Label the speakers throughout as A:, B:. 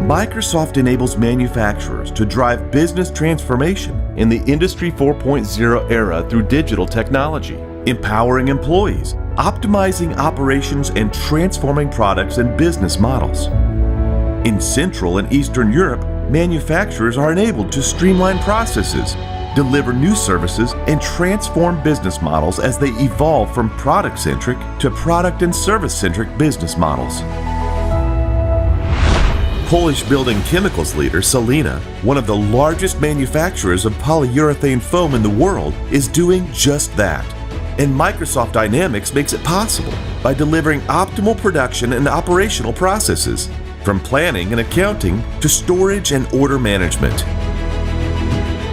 A: Microsoft enables manufacturers to drive business transformation in the Industry 4.0 era through digital technology, empowering employees, optimizing operations, and transforming products and business models. In Central and Eastern Europe, manufacturers are enabled to streamline processes, deliver new services, and transform business models as they evolve from product-centric to product and service-centric business models. Polish building chemicals leader Selena, one of the largest manufacturers of polyurethane foam in the world, is doing just that. And Microsoft Dynamics makes it possible by delivering optimal production and operational processes, from planning and accounting to storage and order management.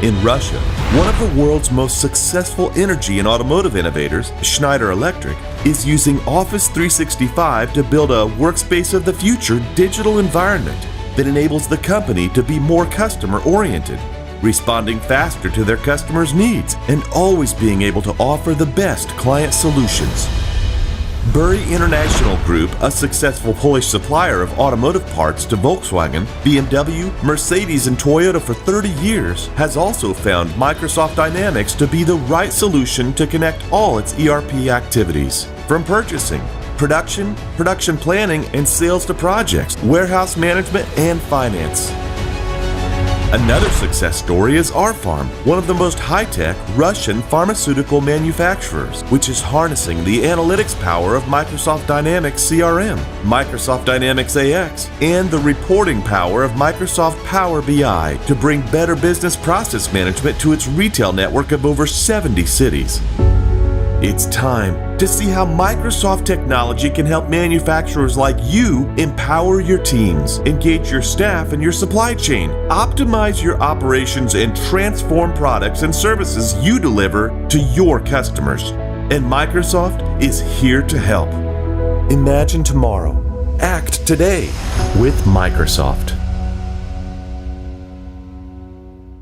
A: In Russia, one of the world's most successful energy and automotive innovators, Schneider Electric, is using Office 365 to build a workspace of the future digital environment that enables the company to be more customer-oriented, responding faster to their customers' needs, and always being able to offer the best client solutions. Bury International Group, a successful Polish supplier of automotive parts to Volkswagen, BMW, Mercedes, and Toyota for 30 years, has also found Microsoft Dynamics to be the right solution to connect all its ERP activities, from purchasing, production planning, and sales to projects, warehouse management, and finance. Another success story is R-Pharm, one of the most high-tech Russian pharmaceutical manufacturers, which is harnessing the analytics power of Microsoft Dynamics CRM, Microsoft Dynamics AX, and the reporting power of Microsoft Power BI to bring better business process management to its retail network of over 70 cities. It's time to see how Microsoft technology can help manufacturers like you empower your teams, engage your staff and your supply chain, optimize your operations, and transform products and services you deliver to your customers. And Microsoft is here to help. Imagine tomorrow. Act today with Microsoft.